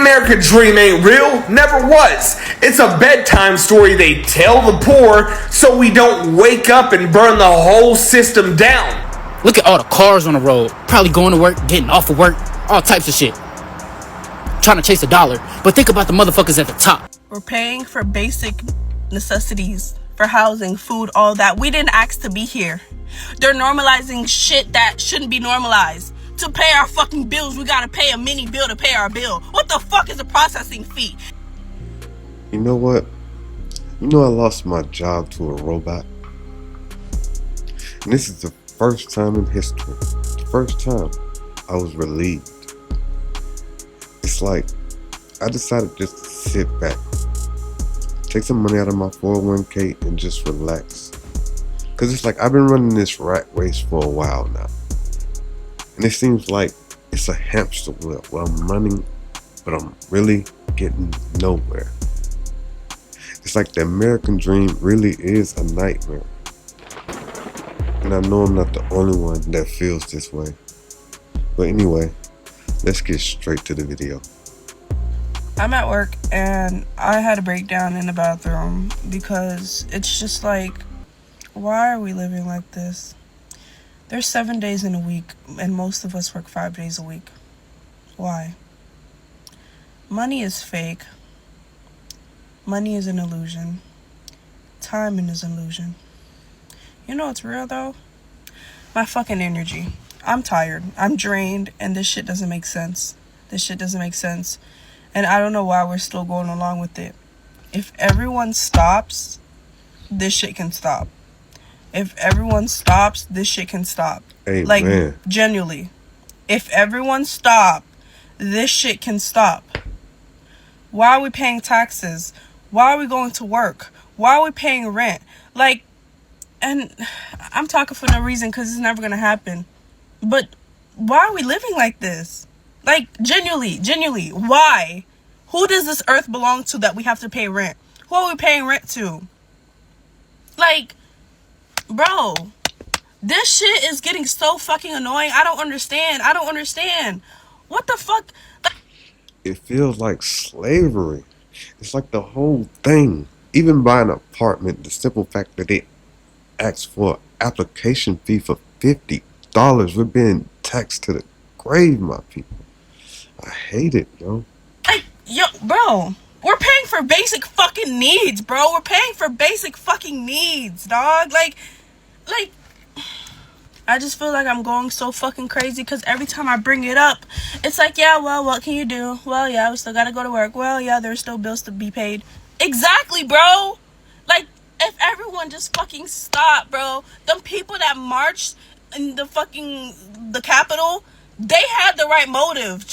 American dream ain't real, never was. It's a bedtime story they tell the poor so we don't wake up and burn the whole system down. Look at all the cars on the road, probably going to work, getting off of work, all types of shit. Trying to chase a dollar, but think about the motherfuckers at the top. We're paying for basic necessities, for housing, food, all that. We didn't ask to be here. They're normalizing shit that shouldn't be normalized. To pay our fucking bills, we gotta pay a mini bill to pay our bill. What the fuck is a processing fee? You know what? You know I lost my job to a robot. And this is the first time in history, the first time I was relieved. It's like I decided just to sit back, take some money out of my 401k and just relax. Cause it's like I've been running this rat race for a while now. And it seems like it's a hamster wheel where I'm running, but I'm really getting nowhere. It's like the American dream really is a nightmare. And I know I'm not the only one that feels this way. But anyway, let's get straight to the video. I'm at work and I had a breakdown in the bathroom because it's just like, why are we living like this? There's 7 days in a week and most of us work 5 days a week. Why? Money is fake. Money is an illusion. Time is an illusion. You know what's real though? My fucking energy. I'm tired. I'm drained and this shit doesn't make sense. This shit doesn't make sense. And I don't know why we're still going along with it. If everyone stops, this shit can stop. If everyone stops, this shit can stop. Amen. Like, genuinely. If everyone stop, this shit can stop. Why are we paying taxes? Why are we going to work? Why are we paying rent? Like, and I'm talking for no reason because it's never going to happen. But why are we living like this? Like, genuinely, why? Who does this earth belong to that we have to pay rent? Who are we paying rent to? Like, bro, this shit is getting so fucking annoying. I don't understand. What the fuck? It feels like slavery. It's like the whole thing. Even buying an apartment, the simple fact that they ask for an application fee for $50, we're being taxed to the grave, my people. I hate it, yo. Like, yo, bro, we're paying for basic fucking needs, bro. We're paying for basic fucking needs, dog. Like, I just feel like I'm going so fucking crazy because every time I bring it up, it's like, yeah, well, what can you do? Well, yeah, we still gotta go to work. Well, yeah, there's still bills to be paid. Exactly, bro. Like, if everyone just fucking stop, bro. Them people that marched in the Capitol, they had the right motive.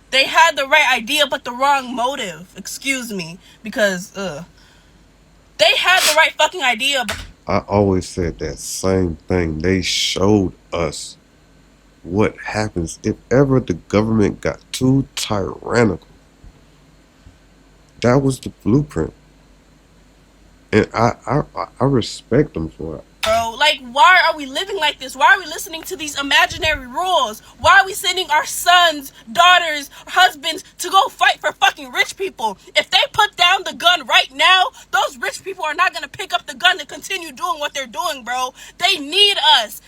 They had the right idea, but the wrong motive. Excuse me. Because, they had the right fucking idea. I always said that same thing. They showed us what happens if ever the government got too tyrannical. That was the blueprint. And I respect them for it. Bro, like, why are we living like this? Why are we listening to these imaginary rules? Why are we sending our sons, daughters, husbands to go fight for fucking rich people? If they put down the gun right now, those rich people are not gonna pick up the gun to continue doing what they're doing, bro. They need us.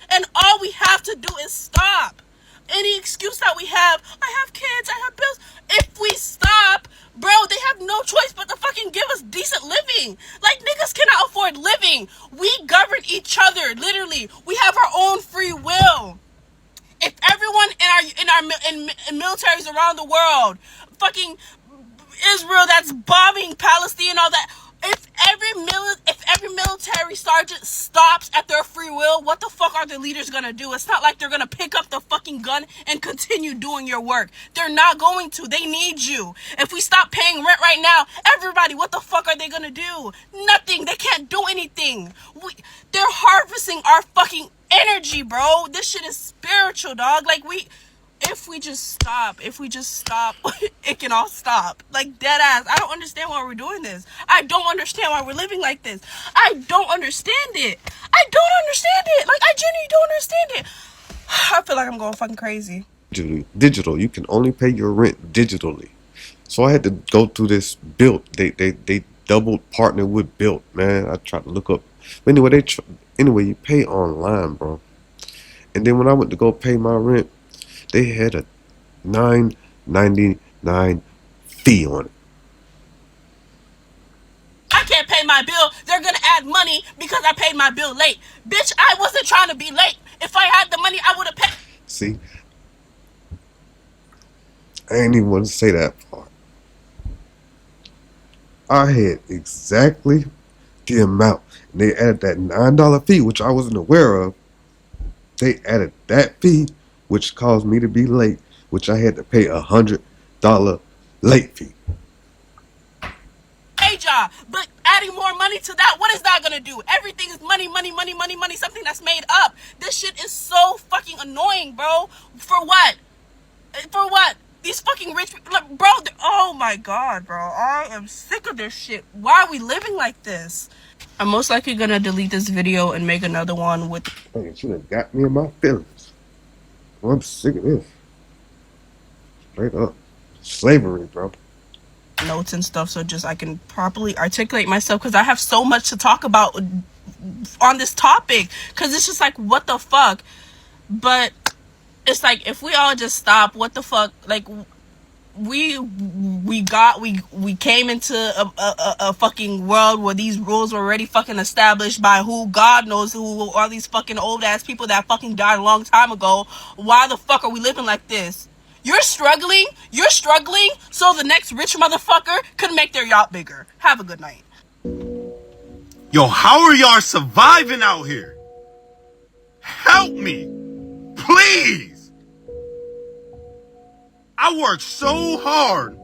And all we have to do is stop. Any excuse that we have, I have kids, I have bills. If we stop, bro, they have no choice but to fucking give us decent living. Like, niggas cannot afford living. We govern each other, literally. We have our own free will. If everyone in militaries around the world, fucking Israel that's bombing Palestine and all that, if every military sergeant stops at their free will, what the fuck are the leaders gonna do? It's not like they're gonna pick up the fucking gun and continue doing your work. They're not going to. They need you. If we stop paying rent right now, everybody, what the fuck are they gonna do? Nothing. They can't do anything. They're harvesting our fucking energy, bro. This shit is spiritual, dog. Like, if we just stop, it can all stop. Like, dead ass. I don't understand why we're doing this. I don't understand why we're living like this. I don't understand it. Like, I genuinely don't understand it. I feel like I'm going fucking crazy. digital. You can only pay your rent digitally. So I had to go through this Built. They doubled partner with Built, man. I tried to look up. But anyway, you pay online, bro. And then when I went to go pay my rent, they had a $9.99 fee on it. I can't pay my bill. They're gonna add money because I paid my bill late. Bitch, I wasn't trying to be late. If I had the money, I would have paid. See, I ain't even want to say that part. I had exactly the amount. And they added that $9 fee, which I wasn't aware of. They added that fee, which caused me to be late, which I had to pay $100 late fee. Job, but adding more money to that, what is that gonna do? Everything is money, money, money, money, money, something that's made up. This shit is so fucking annoying, bro. For what? For what? These fucking rich people, bro, oh my god, bro. I am sick of this shit. Why are we living like this? I'm most likely gonna delete this video and make another one with... Hey, you should have got me in my feelings. Well, I'm sick of this. Straight up. Slavery, bro. Notes and stuff, so just I can properly articulate myself, because I have so much to talk about on this topic, because it's just like, what the fuck. But it's like, if we all just stop, what the fuck, like, we came into a fucking world where these rules were already fucking established by who, God knows who, all these fucking old ass people that fucking died a long time ago. Why the fuck are we living like this? You're struggling, so the next rich motherfucker could make their yacht bigger. Have a good night. Yo, how are y'all surviving out here? Help me, please. I worked so hard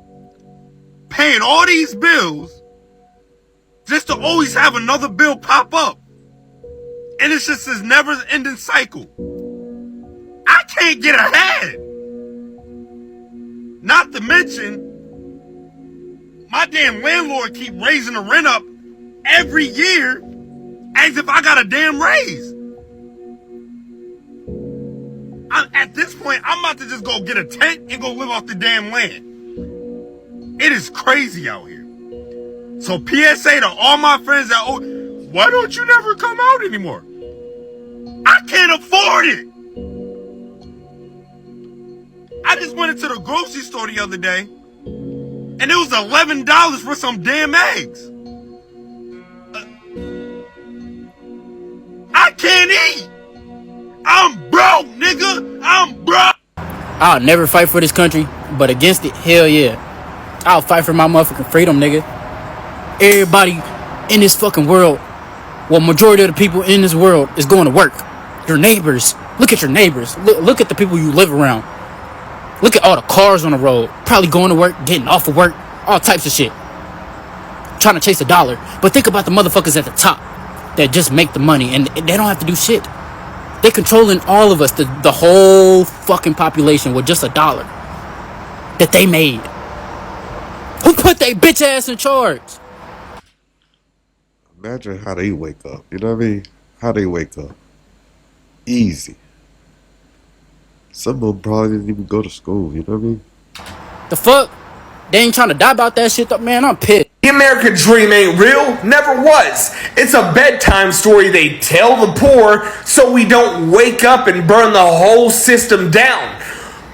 paying all these bills just to always have another bill pop up. And it's just this never-ending cycle. I can't get ahead. Not to mention, my damn landlord keep raising the rent up every year as if I got a damn raise. At this point, I'm about to just go get a tent and go live off the damn land. It is crazy out here. So PSA to all my friends that, oh, why don't you never come out anymore? I can't afford it. I just went into the grocery store the other day, and it was $11 for some damn eggs. I can't eat. I'm broke, nigga. I'm broke. I'll never fight for this country, but against it, hell yeah. I'll fight for my motherfucking freedom, nigga. Everybody in this fucking world, well, majority of the people in this world is going to work. Your neighbors. Look at your neighbors. Look at the people you live around. Look at all the cars on the road, probably going to work, getting off of work, all types of shit. Trying to chase a dollar. But think about the motherfuckers at the top that just make the money, and they don't have to do shit. They controlling all of us, the whole fucking population, with just $1 that they made. Who put they bitch ass in charge? Imagine how they wake up. You know what I mean? How they wake up. Easy. Some of them probably didn't even go to school, you know what I mean? The fuck? They ain't trying to die about that shit though, man. I'm pissed. The American dream ain't real, never was. It's a bedtime story they tell the poor so we don't wake up and burn the whole system down.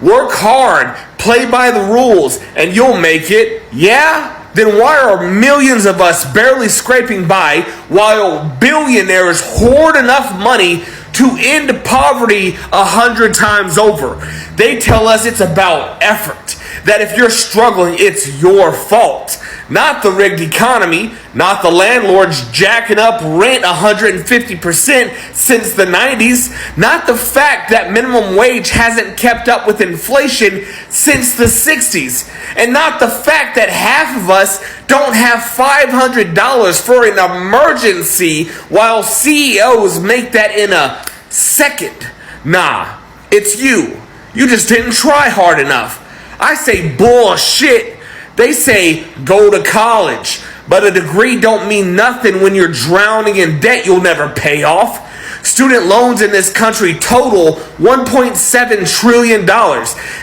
Work hard, play by the rules, and you'll make it. Yeah? Then why are millions of us barely scraping by while billionaires hoard enough money to end poverty 100 times over? They tell us it's about effort, that if you're struggling, it's your fault. Not the rigged economy, not the landlords jacking up rent 150% since the 90s, not the fact that minimum wage hasn't kept up with inflation since the 60s, and not the fact that half of us don't have $500 for an emergency while CEOs make that in a second. Nah, it's you. You just didn't try hard enough. I say bullshit. They say go to college, but a degree don't mean nothing when you're drowning in debt you'll never pay off. Student loans in this country total $1.7 trillion.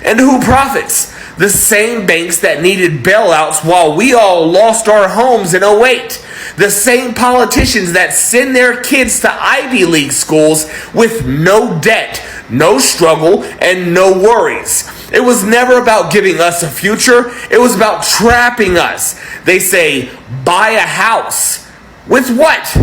And who profits? The same banks that needed bailouts while we all lost our homes in '08. The same politicians that send their kids to Ivy League schools with no debt, no struggle, and no worries. It was never about giving us a future. It was about trapping us. They say, buy a house. With what?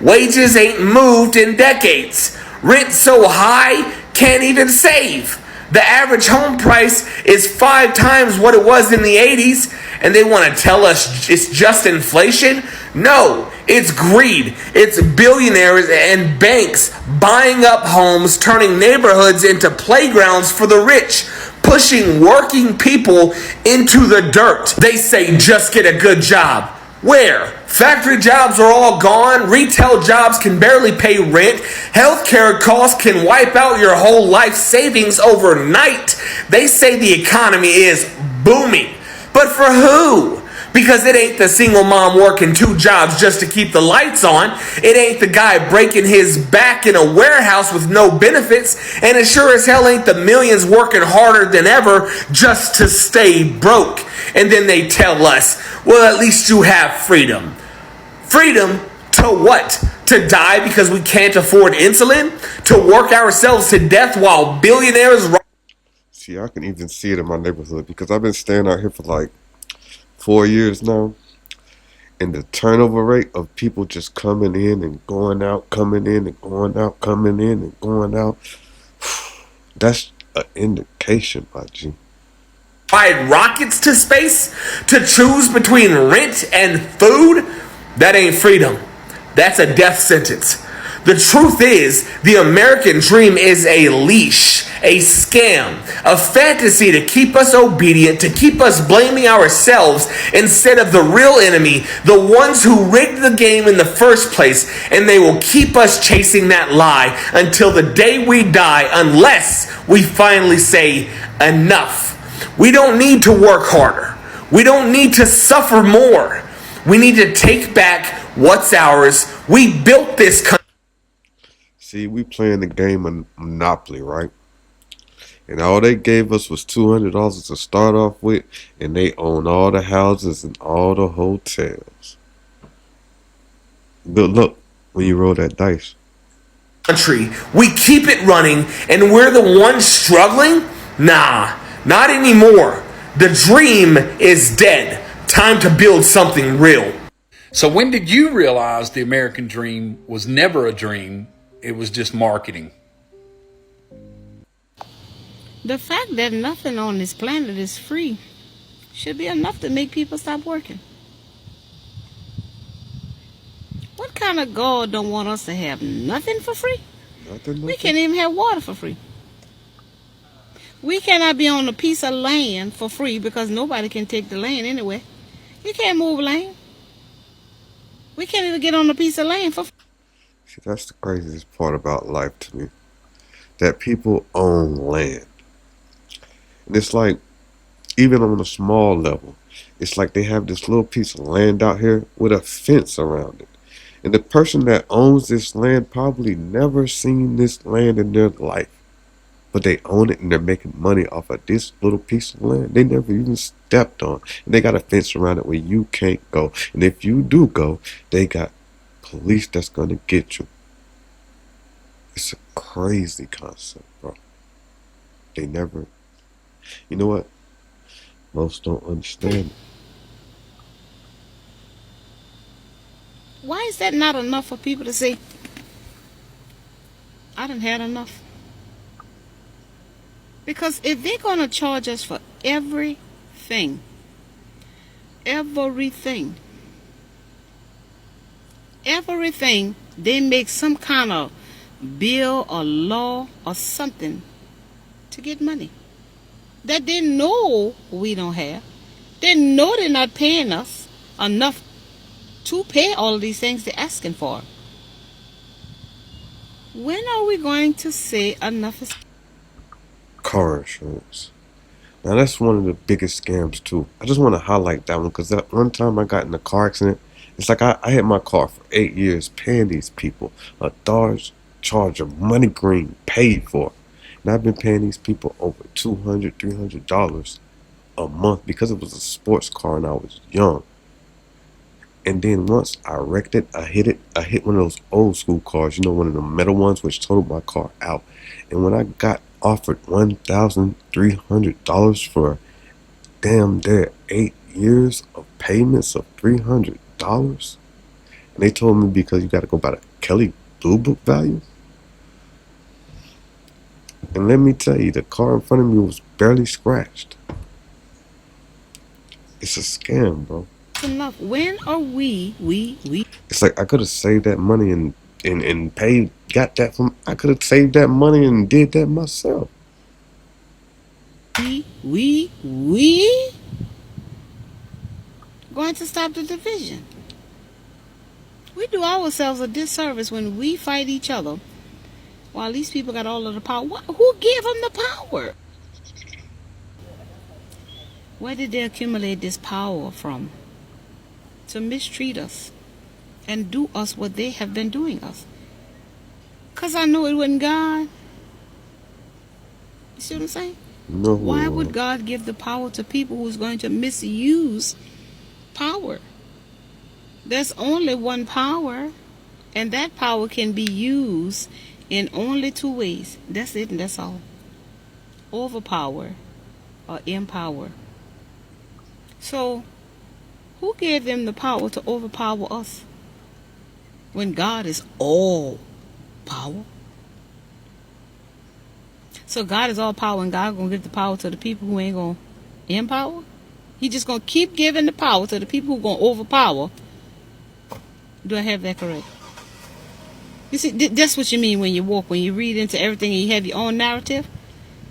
Wages ain't moved in decades. Rent so high, can't even save. The average home price is 5 times what it was in the 80s, and they want to tell us it's just inflation? No, it's greed. It's billionaires and banks buying up homes, turning neighborhoods into playgrounds for the rich, pushing working people into the dirt. They say just get a good job. Where? Factory jobs are all gone. Retail jobs can barely pay rent. Healthcare costs can wipe out your whole life savings overnight. They say the economy is booming. But for who? Because it ain't the single mom working 2 jobs just to keep the lights on. It ain't the guy breaking his back in a warehouse with no benefits. And it sure as hell ain't the millions working harder than ever just to stay broke. And then they tell us, well, at least you have freedom. Freedom to what? To die because we can't afford insulin? To work ourselves to death while billionaires... See, I can even see it in my neighborhood because I've been staying out here for like 4 years now. And the turnover rate of people just coming in and going out, coming in and going out, coming in and going out. That's an indication, my G. Ride rockets to space to choose between rent and food? That ain't freedom. That's a death sentence. The truth is, the American dream is a leash, a scam, a fantasy to keep us obedient, to keep us blaming ourselves instead of the real enemy, the ones who rigged the game in the first place, and they will keep us chasing that lie until the day we die, unless we finally say enough. We don't need to work harder. We don't need to suffer more. We need to take back what's ours. We built this country. See, we playing the game of Monopoly, right? And all they gave us was $200 to start off with, and they own all the houses and all the hotels. Good luck when you roll that dice. Country. We keep it running, and we're the ones struggling? Nah, not anymore. The dream is dead. Time to build something real. So when did you realize the American dream was never a dream? It was just marketing. The fact that nothing on this planet is free should be enough to make people stop working. What kind of God don't want us to have nothing for free? Nothing. We can't even have water for free. We cannot be on a piece of land for free because nobody can take the land anyway. You can't move land. We can't even get on a piece of land for free. See, that's the craziest part about life to me. That people own land. And it's like, even on a small level, it's like they have this little piece of land out here with a fence around it. And the person that owns this land probably never seen this land in their life. But they own it and they're making money off of this little piece of land they never even stepped on. And they got a fence around it where you can't go. And if you do go, they got police that's going to get you. It's a crazy concept, bro. They never... You know what? Most don't understand it. Why is that not enough for people to say, I done had enough? Because if they're going to charge us for everything, they make some kind of bill or law or something to get money that they know we don't have. They know they're not paying us enough to pay all of these things they're asking for. When are we going to say enough is... Car insurance. Now that's one of the biggest scams too. I just want to highlight that one because that one time I got in a car accident. It's like I had my car for 8 years paying these people $1 charge of money green paid for. And I've been paying these people over $200, $300 a month because it was a sports car and I was young. And then once I wrecked it, I hit one of those old school cars, one of the metal ones, which totaled my car out. And when I got offered $1,300 for damn near 8 years of payments of $300, and they told me because you got to go by the Kelly Blue Book value. And let me tell you, the car in front of me was barely scratched. It's a scam, bro. Enough. When are we? It's like I could have saved that money and paid, got that from. I could have saved that money and did that myself. We going to stop the division. We do ourselves a disservice when we fight each other while these people got all of the power. Who gave them the power? Where did they accumulate this power from? To mistreat us and do us what they have been doing us. Because I know it wasn't God. You see what I'm saying? No. Why would God give the power to people who's going to misuse power? There's only one power, and that power can be used in only two ways. That's it, and that's all. Overpower or empower. So, who gave them the power to overpower us when God is all power? So God is all power, and God gonna give the power to the people who ain't gonna empower? He just gonna keep giving the power to the people who gonna overpower. Do I have that correct? You see, that's what you mean when you walk, when you read into everything and you have your own narrative,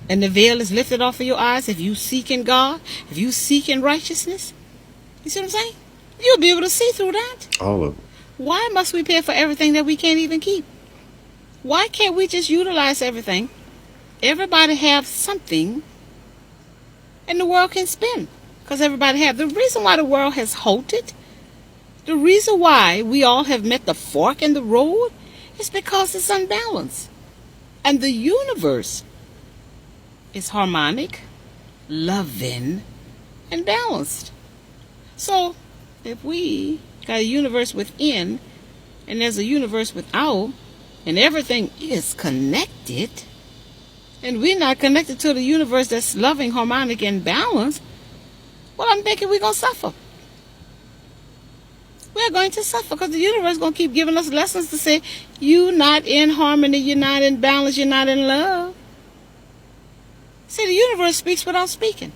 and the veil is lifted off of your eyes. If you seek in God, if you seek in righteousness, you see what I'm saying? You'll be able to see through that. All of it. Why must we pay for everything that we can't even keep? Why can't we just utilize everything? Everybody have something, and the world can spin, because everybody have. The reason why the world has halted, the reason why we all have met the fork in the road, is because it's unbalanced. And the universe is harmonic, loving, and balanced. So, if we got a universe within, and there's a universe without, and everything is connected, and we're not connected to the universe that's loving, harmonic, and balanced, well, I'm thinking we're going to suffer. We're going to suffer because the universe is going to keep giving us lessons to say, you're not in harmony, you're not in balance, you're not in love. See, the universe speaks without speaking.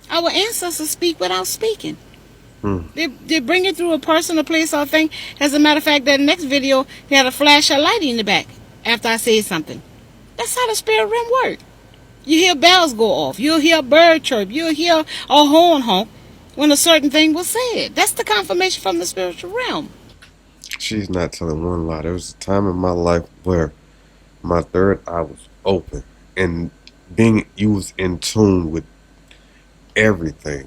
Our ancestors speak without speaking. They bring it through a person, a place, or a thing. As a matter of fact, that next video, they had a flash of light in the back after I said something. That's how the spirit realm works. You hear bells go off. You'll hear a bird chirp. You'll hear a horn honk when a certain thing was said. That's the confirmation from the spiritual realm. She's not telling one lie. There was a time in my life where my third eye was open, and you was in tune with everything.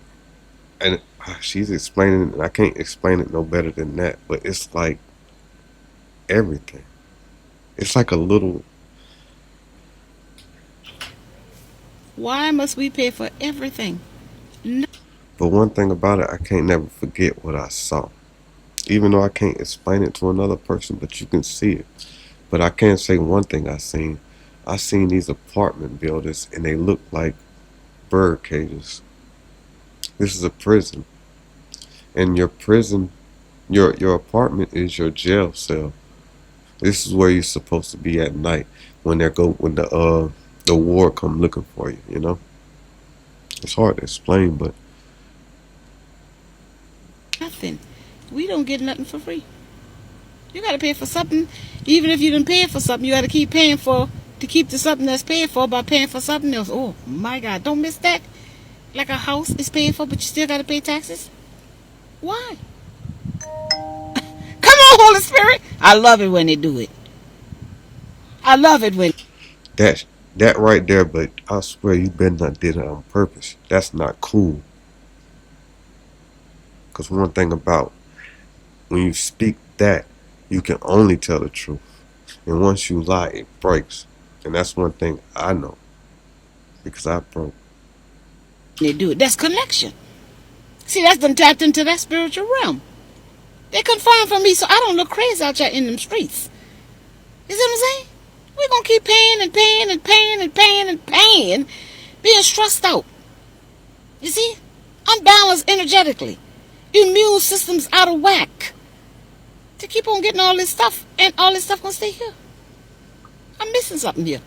And she's explaining it, and I can't explain it no better than that. But it's like everything. It's like a little. Why must we pay for everything? No. But one thing about it, I can't never forget what I saw. Even though I can't explain it to another person, but you can see it. But I can say one thing I seen. I seen these apartment buildings, and they look like bird cages. This is a prison. And your prison, your apartment is your jail cell. This is where you're supposed to be at night when the ward come looking for you, you know? It's hard to explain, but Nothing. We don't get nothing for free. You got to pay for something. Even if you didn't pay for something, you got to keep paying for, to keep the something that's paid for by paying for something else. Oh, my God. Don't miss that. Like a house is paid for, but you still got to pay taxes. Why? Come on, Holy Spirit. I love it when they do it. I love it when... that right there, but I swear you better not did it on purpose. That's not cool. Because one thing about when you speak that, you can only tell the truth. And once you lie, it breaks. And that's one thing I know. Because I broke. They do it. That's connection. See, that's done tapped into that spiritual realm. They confirm for me so I don't look crazy out there in them streets. You see what I'm saying? We're going to keep paying and paying and paying and paying and paying, being stressed out. You see? Unbalanced energetically. Immune system's out of whack. To keep on getting all this stuff, and all this stuff going to stay here. I'm missing something here.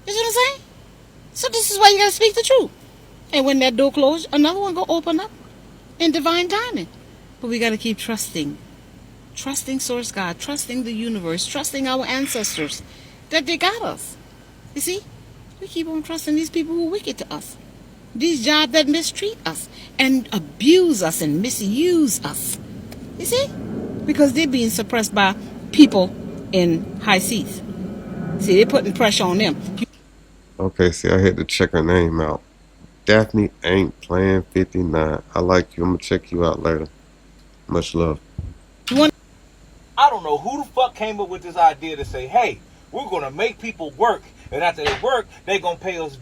You see what I'm saying? So this is why you got to speak the truth. And when that door closes, another one going to open up in divine timing. But we got to keep trusting. Trusting Source God, trusting the universe, trusting our ancestors that they got us. You see? We keep on trusting these people who are wicked to us. These jobs that mistreat us and abuse us and misuse us. You see? Because they're being suppressed by people in high seas. See, they're putting pressure on them. Okay, see, I had to check her name out. Daphne ain't playing 59. I like you. I'm gonna check you out later. Much love. I don't know who the fuck came up with this idea to say, hey, we're going to make people work, and after they work, they're going to pay us.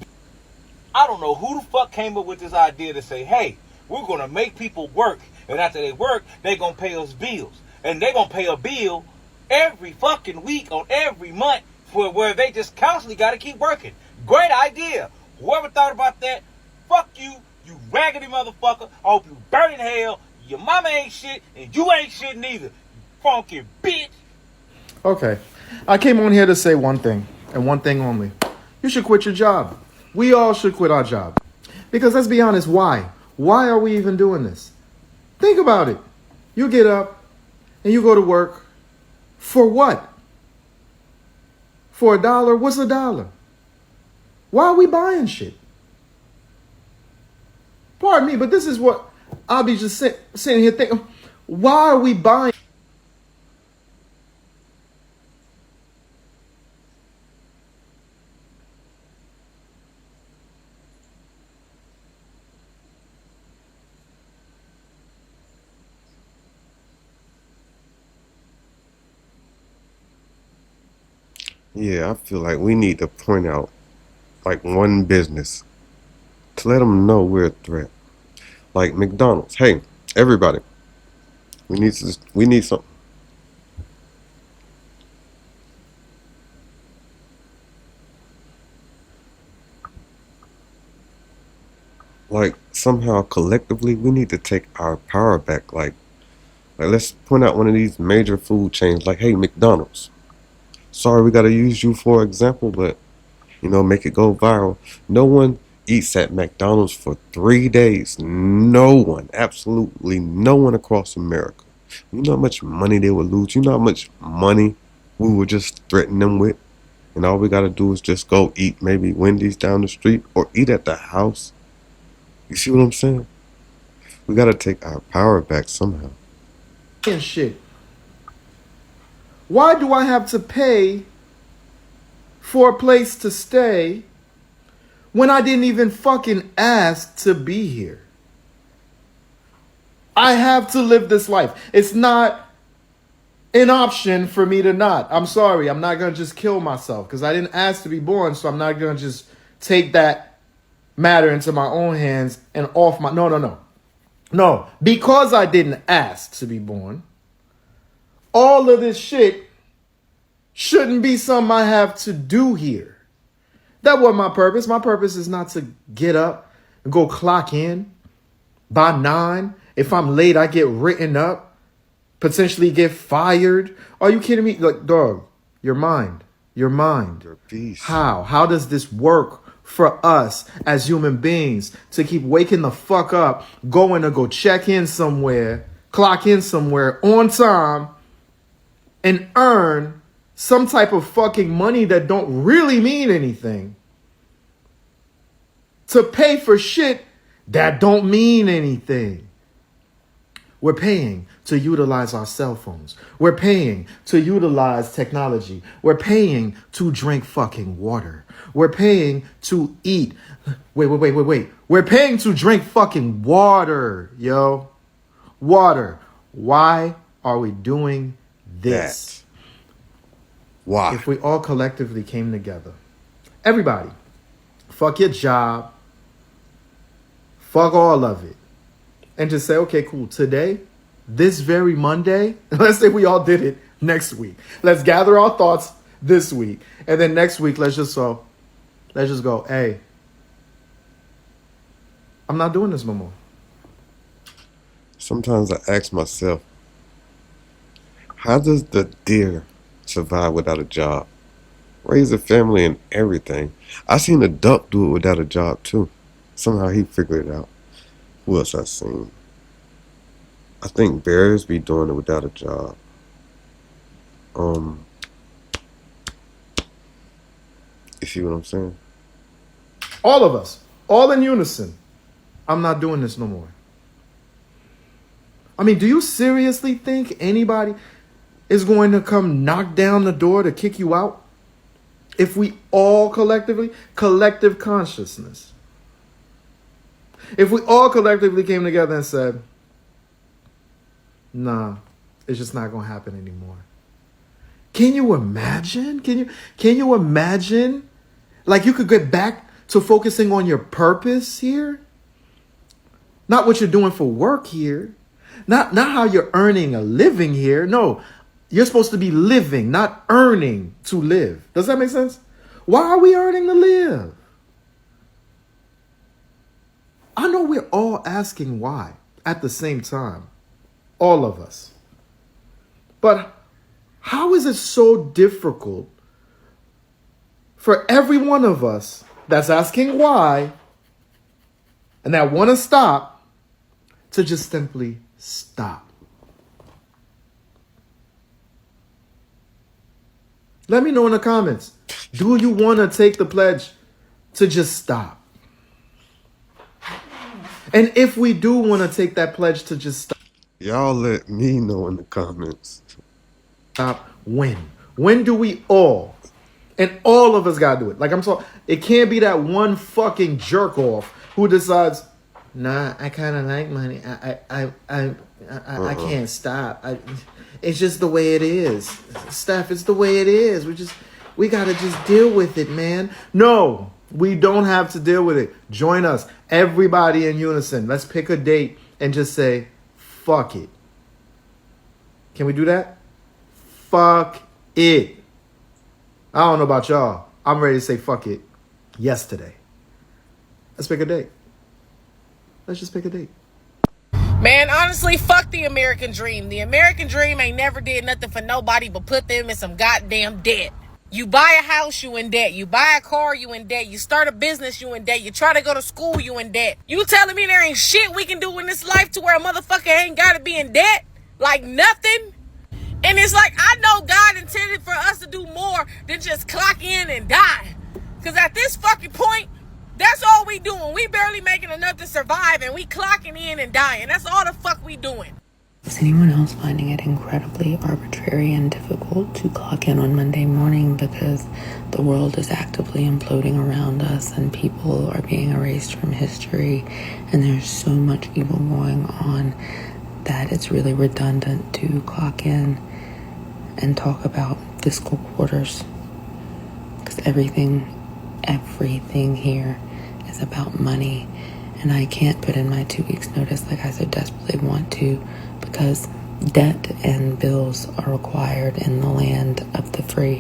I don't know who the fuck came up with this idea to say, hey, we're going to make people work, and after they work, they're going to pay us bills. And they're going to pay a bill every fucking week on every month where they just constantly got to keep working. Great idea. Whoever thought about that, fuck you, you raggedy motherfucker. I hope you burn in hell. Your mama ain't shit, and you ain't shit neither. Funky bitch. Okay, I came on here to say one thing, and one thing only. You should quit your job. We all should quit our job. Because let's be honest, why? Why are we even doing this? Think about it. You get up and you go to work. For what? For $1? What's $1? Why are we buying shit? Pardon me, but this is what I'll be just sitting here thinking. Why are we buying? Yeah, I feel like we need to point out like one business to let them know we're a threat. Like McDonald's. Hey, everybody, we need something. Like somehow collectively, we need to take our power back. Like let's point out one of these major food chains. Like, hey, McDonald's. Sorry, we gotta use you for example, but make it go viral. No one eats at McDonald's for 3 days. No one, absolutely no one across America. You know how much money they would lose? You know how much money we would just threaten them with? And all we gotta do is just go eat maybe Wendy's down the street or eat at the house. You see what I'm saying? We gotta take our power back somehow. Shit. Why do I have to pay for a place to stay when I didn't even fucking ask to be here? I have to live this life. It's not an option for me to not. I'm sorry. I'm not going to just kill myself because I didn't ask to be born. So I'm not going to just take that matter into my own hands and off my... No. Because I didn't ask to be born, all of this shit shouldn't be something I have to do here. That wasn't my purpose. My purpose is not to get up and go clock in by 9. If I'm late, I get written up, potentially get fired. Are you kidding me? Like, dog, your mind. Your peace. How does this work for us as human beings to keep waking the fuck up, going to go check in somewhere, clock in somewhere on time, and earn some type of fucking money that don't really mean anything to pay for shit that don't mean anything? We're paying to utilize our cell phones. We're paying to utilize technology. We're paying to drink fucking water. We're paying to eat. Wait. We're paying to drink fucking water, yo. Water. Why are we doing this? Why? If we all collectively came together, everybody, fuck your job, fuck all of it, and just say, okay, cool, today, this very Monday, let's say we all did it next week. Let's gather our thoughts this week. And then next week, let's just go, hey, I'm not doing this no more. Sometimes I ask myself, how does the deer survive without a job? Raise a family and everything. I seen a duck do it without a job too. Somehow he figured it out. Who else I seen? I think bears be doing it without a job. You see what I'm saying? All of us, all in unison. I'm not doing this no more. I mean, do you seriously think anybody is going to come knock down the door to kick you out? If we all collectively, collective consciousness. If we all collectively came together and said, nah, it's just not going to happen anymore. Can you imagine? Can you imagine? Like you could get back to focusing on your purpose here? Not what you're doing for work here. Not how you're earning a living here. No, you're supposed to be living, not earning to live. Does that make sense? Why are we earning to live? I know we're all asking why at the same time. All of us. But how is it so difficult for every one of us that's asking why and that want to stop to just simply stop? Let me know in the comments. Do you want to take the pledge to just stop? And if we do want to take that pledge to just Y'all let me know in the comments. stop, when? When do we all? And all of us got to do it. Like I'm sorry, it can't be that one fucking jerk off who decides, nah, I kind of like money. I can't stop. It's just the way it is. Steph, it's the way it is. We got to just deal with it, man. No, we don't have to deal with it. Join us. Everybody in unison. Let's pick a date and just say, fuck it. Can we do that? Fuck it. I don't know about y'all. I'm ready to say fuck it yesterday. Let's pick a date. Let's just pick a date. Man, honestly, fuck the American dream. The American dream ain't never did nothing for nobody but put them in some goddamn debt. You buy a house, you in debt. You buy a car, you in debt. You start a business, you in debt. You try to go to school, you in debt. You telling me there ain't shit we can do in this life to where a motherfucker ain't gotta be in debt? Like nothing? And it's like, I know God intended for us to do more than just clock in and die. Because at this fucking point, that's all we doing. We barely making enough to survive and we clocking in and dying. That's all the fuck we doing. Is anyone else finding it incredibly arbitrary and difficult to clock in on Monday morning because the world is actively imploding around us and people are being erased from history and there's so much evil going on that it's really redundant to clock in and talk about fiscal quarters? Because everything here is about money, and I can't put in my 2 weeks notice like I so desperately want to, because debt and bills are required in the land of the free.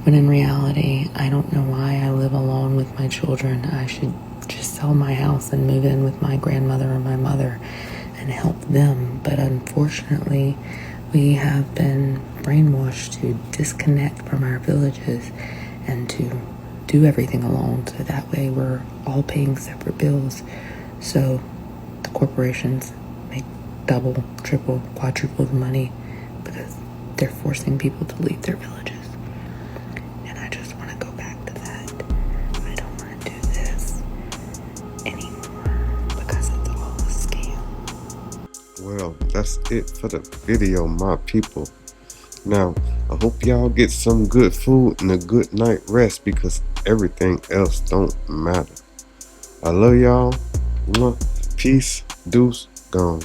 When in reality, I don't know why I live alone with my children. I should just sell my house and move in with my grandmother or my mother and help them. But unfortunately, we have been brainwashed to disconnect from our villages and to do everything alone, so that way we're all paying separate bills. So the corporations make double, triple, quadruple the money because they're forcing people to leave their villages. And I just want to go back to that. I don't want to do this anymore because it's all a scam. Well, that's it for the video, my people. Now, I hope y'all get some good food and a good night rest because everything else don't matter. I love y'all. Peace, deuce, gone.